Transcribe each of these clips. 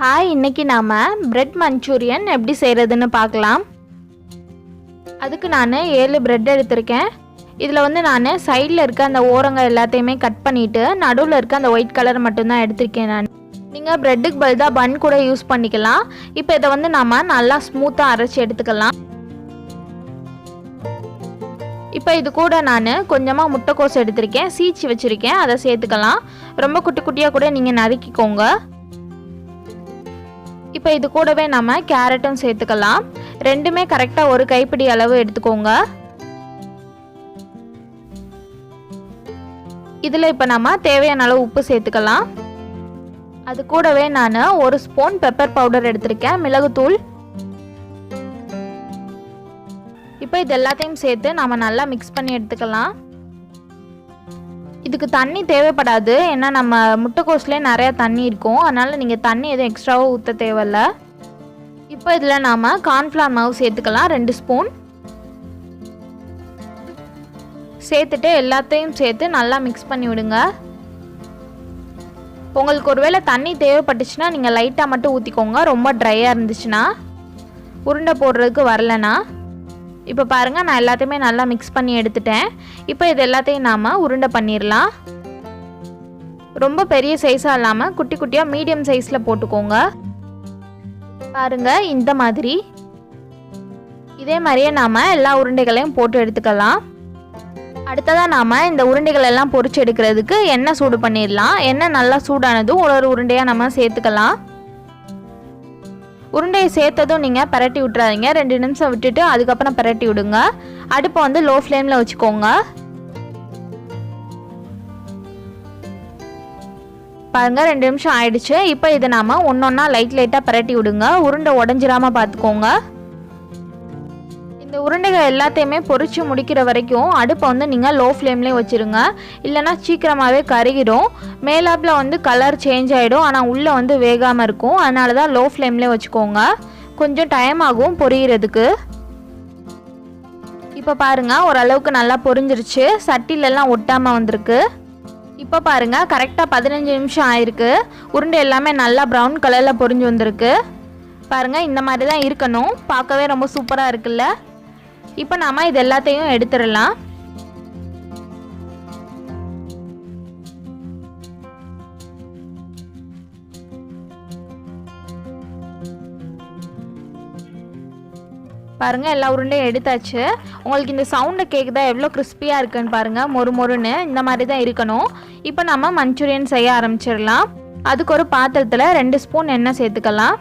Hi, இன்னைக்கு நாம bread Manchurian எப்படி செய்கிறதுன்னு பார்க்கலாம். அதுக்கு நான் 7 பிரெட் எடுத்திருக்கேன். இதில் வந்து நான் சைடில் இருக்க அந்த ஓரங்கள் எல்லாத்தையுமே கட் பண்ணிவிட்டு நடுவில் இருக்க அந்த ஒயிட் கலர் மட்டும்தான் எடுத்திருக்கேன். நான் நீங்கள் பிரெட்டுக்கு பதிலாக பன் கூட யூஸ் பண்ணிக்கலாம். இப்போ இதை வந்து நம்ம நல்லா ஸ்மூத்தாக அரைச்சி எடுத்துக்கலாம். இப்போ இது கூட நான் கொஞ்சமாக முட்டைக்கோஸ் எடுத்திருக்கேன், சீச்சி வச்சுருக்கேன், அதை சேர்த்துக்கலாம். ரொம்ப குட்டி குட்டியாக கூட நீங்கள் நறுக்கிக்கோங்க. இப்போ இது கூடவே நம்ம கேரட்டும் சேர்த்துக்கலாம். ரெண்டுமே கரெக்டாக ஒரு கைப்பிடி அளவு எடுத்துக்கோங்க. இதில் இப்போ நம்ம தேவையான அளவு உப்பு சேர்த்துக்கலாம். அது கூடவே நான் 1 ஸ்பூன் பெப்பர் பவுடர் எடுத்திருக்கேன், மிளகுத்தூள். இப்போ இது எல்லாத்தையும் சேர்த்து நம்ம நல்லா மிக்ஸ் பண்ணி எடுத்துக்கலாம். இதுக்கு தண்ணி தேவைப்படாது, ஏன்னா நம்ம முட்டைக்கோஸ்லேயே நிறையா தண்ணி இருக்கும். அதனால் நீங்கள் தண்ணி எதுவும் எக்ஸ்ட்ராவாக ஊற்ற தேவையில்ல. இப்போ இதில் நாம் கார்ன்ஃப்ளவர் மாவு சேர்த்துக்கலாம், 2 ஸ்பூன் சேர்த்துட்டு எல்லாத்தையும் சேர்த்து நல்லா மிக்ஸ் பண்ணி விடுங்க. உங்களுக்கு ஒருவேளை தண்ணி தேவைப்பட்டுச்சுன்னா நீங்கள் லைட்டாக மட்டும் ஊற்றிக்கோங்க, ரொம்ப ட்ரையாக இருந்துச்சுன்னா, உருண்டை போடுறதுக்கு வரலனா. இப்போ பாருங்கள், நான் எல்லாத்தையுமே நல்லா மிக்ஸ் பண்ணி எடுத்துட்டேன். இப்போ இது எல்லாத்தையும் நாம் உருண்டை பண்ணிடலாம். ரொம்ப பெரிய சைஸாக இல்லாமல் குட்டி குட்டியாக மீடியம் சைஸில் போட்டுக்கோங்க. பாருங்கள், இந்த மாதிரி இதே மாதிரியே நாம் எல்லா உருண்டைகளையும் போட்டு எடுத்துக்கலாம். அடுத்ததாக நாம் இந்த உருண்டைகள் எல்லாம் பொரிச்சு எடுக்கிறதுக்கு எண்ணெய் சூடு பண்ணிடலாம். எண்ணெய் நல்லா சூடானதும் ஒரு உருண்டையாக நம்ம சேர்த்துக்கலாம். உருண்டையை சேர்த்ததும் நீங்கள் பரட்டி விட்டுறாதீங்க, 2 நிமிஷம் விட்டுட்டு அதுக்கப்புறம் பரட்டி விடுங்க. அடுப்பை வந்து லோ ஃப்ளேமில் வச்சுக்கோங்க. பாருங்கள், 2 நிமிஷம் ஆயிடுச்சு. இப்போ இதை நாம் ஒன்றா லைட்டாக பரட்டி விடுங்க, உருண்டை உடஞ்சிராமல் பார்த்துக்கோங்க. இந்த உருண்டைகள் எல்லாத்தையுமே பொரிச்சு முடிக்கிற வரைக்கும் அடுப்பை வந்து நீங்கள் லோ ஃப்ளேம்லேயே வச்சுருங்க, இல்லைனா சீக்கிரமாகவே கருகிடும். மேலாப்பில் வந்து கலர் சேஞ்ச் ஆகிடும், ஆனால் உள்ளே வந்து வேகாமல் இருக்கும். அதனால தான் லோ ஃப்ளேம்லேயே வச்சுக்கோங்க, கொஞ்சம் டைம் ஆகும் பொரியிறதுக்கு. இப்போ பாருங்கள், ஓரளவுக்கு நல்லா பொரிஞ்சிருச்சு, சட்டிலெல்லாம் ஒட்டாமல் வந்திருக்கு. இப்போ பாருங்கள், கரெக்டாக 15 நிமிஷம் ஆயிருக்கு. உருண்டை எல்லாமே நல்லா ப்ரௌன் கலரில் பொரிஞ்சு வந்திருக்கு. பாருங்கள், இந்த மாதிரி தான் இருக்கணும். பார்க்கவே ரொம்ப சூப்பராக இருக்குல்ல. இப்போ நாம் இது எல்லாத்தையும் எடுத்துடலாம். பாருங்கள், எல்லா உருண்டையும் எடுத்தாச்சு. உங்களுக்கு இந்த சவுண்டை கேட்குதா, எவ்வளோ கிறிஸ்பியாக இருக்குன்னு பாருங்கள், மொறு மொறுன்னு இந்த மாதிரி தான் இருக்கணும். இப்போ நம்ம மஞ்சூரியன் செய்ய ஆரம்பிச்சிடலாம். அதுக்கு ஒரு பாத்திரத்தில் 2 ஸ்பூன் எண்ணெய் சேர்த்துக்கலாம்.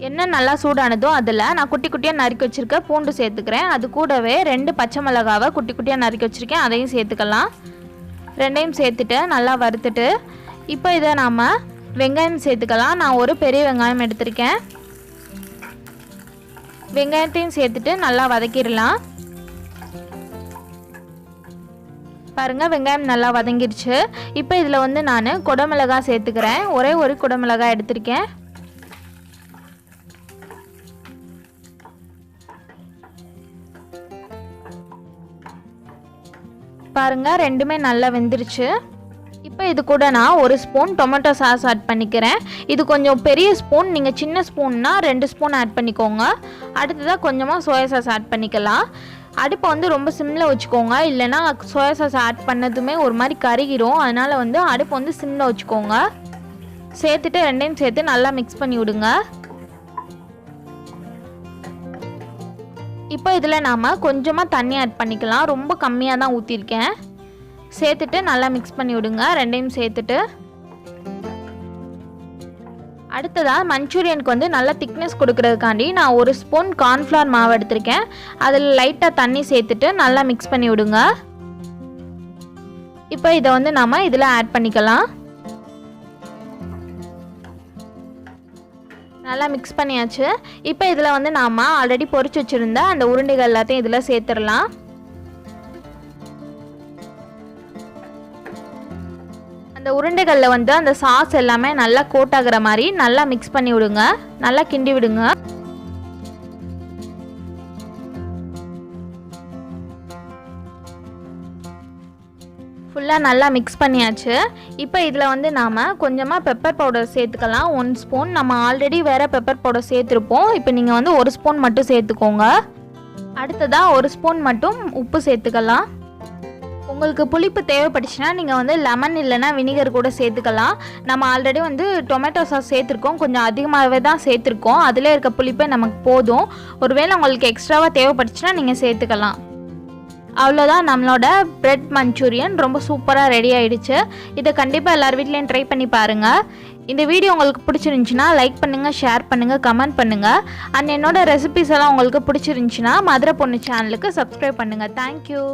எண்ணெய் நல்லா சூடானதும் அதில் நான் குட்டி குட்டியாக நறுக்கி வச்சுருக்க பூண்டு சேர்த்துக்கிறேன். அது கூடவே 2 பச்சை மிளகாவை குட்டி குட்டியாக நறுக்கி வச்சுருக்கேன், அதையும் சேர்த்துக்கலாம். ரெண்டையும் சேர்த்துட்டு நல்லா வறுத்துட்டு இப்போ இதை நாம் வெங்காயம் சேர்த்துக்கலாம். நான் ஒரு பெரிய வெங்காயம் எடுத்திருக்கேன். வெங்காயத்தையும் சேர்த்துட்டு நல்லா வதக்கிடலாம். பாருங்கள், வெங்காயம் நல்லா வதங்கிடுச்சு. இப்போ இதில் வந்து நான் குடமிளகாய் சேர்த்துக்கிறேன். ஒரே ஒரு குடமிளகாய் எடுத்திருக்கேன். பாருங்கள், ரெண்டுமே நல்லா வெந்துருச்சு. இப்போ இது கூட நான் 1 ஸ்பூன் டொமேட்டோ சாஸ் ஆட் பண்ணிக்கிறேன். இது கொஞ்சம் பெரிய ஸ்பூன், நீங்கள் சின்ன ஸ்பூன்னா 2 ஸ்பூன் ஆட் பண்ணிக்கோங்க. அடுத்ததாக கொஞ்சமாக சோயா சாஸ் ஆட் பண்ணிக்கலாம். அடுப்பை வந்து ரொம்ப சிம்மில் வச்சுக்கோங்க, இல்லைனா சோயா சாஸ் ஆட் பண்ணதுமே ஒரு மாதிரி கருகிரும். அதனால் வந்து அடுப்பை வந்து சிம்மில் வச்சுக்கோங்க. சேர்த்துட்டு ரெண்டையும் சேர்த்து நல்லா மிக்ஸ் பண்ணி விடுங்க. இப்போ இதில் நாம் கொஞ்சமாக தண்ணி ஆட் பண்ணிக்கலாம், ரொம்ப கம்மியாக தான் ஊற்றிருக்கேன். சேர்த்துட்டு நல்லா மிக்ஸ் பண்ணி விடுங்க, ரெண்டையும் சேர்த்துட்டு. அடுத்ததாக மஞ்சூரியனுக்கு வந்து நல்லா திக்னஸ் கொடுக்கறதுக்காண்டி நான் 1 ஸ்பூன் கார்ன்ஃப்ளவர் மாவு எடுத்திருக்கேன். அதில் லைட்டாக தண்ணி சேர்த்துட்டு நல்லா மிக்ஸ் பண்ணி விடுங்க. இப்போ இதை வந்து நாம் இதில் ஆட் பண்ணிக்கலாம். நல்லா மிக்ஸ் பண்ணியாச்சு. இப்போ இதில் வந்து நாம் ஆல்ரெடி பொரிச்சு வச்சுருந்த அந்த உருண்டைகள் எல்லாத்தையும் இதில் சேர்த்துடலாம். அந்த உருண்டைகளில் வந்து அந்த சாஸ் எல்லாமே நல்லா கோட் ஆகிற மாதிரி நல்லா மிக்ஸ் பண்ணி விடுங்க, நல்லா கிண்டி விடுங்க. ஃபுல்லாக நல்லா மிக்ஸ் பண்ணியாச்சு. இப்போ இதில் வந்து நாம் கொஞ்சமாக பெப்பர் பவுடர் சேர்த்துக்கலாம். 1 ஸ்பூன். நம்ம ஆல்ரெடி வேறு பெப்பர் பவுடர் சேர்த்துருப்போம். இப்போ நீங்கள் வந்து 1 ஸ்பூன் மட்டும் சேர்த்துக்கோங்க. அடுத்ததாக 1 ஸ்பூன் மட்டும் உப்பு சேர்த்துக்கலாம். உங்களுக்கு புளிப்பு தேவைப்பட்டுச்சுன்னா நீங்கள் வந்து லெமன் இல்லைன்னா வினிகர் கூட சேர்த்துக்கலாம். நம்ம ஆல்ரெடி வந்து டொமேட்டோ சாஸ் சேர்த்துருக்கோம், கொஞ்சம் அதிகமாகவே தான் சேர்த்துருக்கோம். அதிலே இருக்க புளிப்பே நமக்கு போதும். ஒருவேளை உங்களுக்கு எக்ஸ்ட்ராவாக தேவைப்பட்டுச்சுன்னா நீங்கள் சேர்த்துக்கலாம். அவ்வளோதான், நம்மளோட பிரெட் மஞ்சூரியன் ரொம்ப சூப்பராக ரெடி ஆகிடுச்சு. இதை கண்டிப்பாக எல்லார் வீட்லேயும் ட்ரை பண்ணி பாருங்கள். இந்த வீடியோ உங்களுக்கு பிடிச்சிருந்துச்சின்னா லைக் பண்ணுங்கள், ஷேர் பண்ணுங்கள், கமெண்ட் பண்ணுங்கள். அண்ட் என்னோட ரெசிபிஸ் எல்லாம் உங்களுக்கு பிடிச்சிருந்துச்சின்னா MaDuRa PonnU சேனலுக்கு சப்ஸ்கிரைப் பண்ணுங்கள். தேங்க்யூ.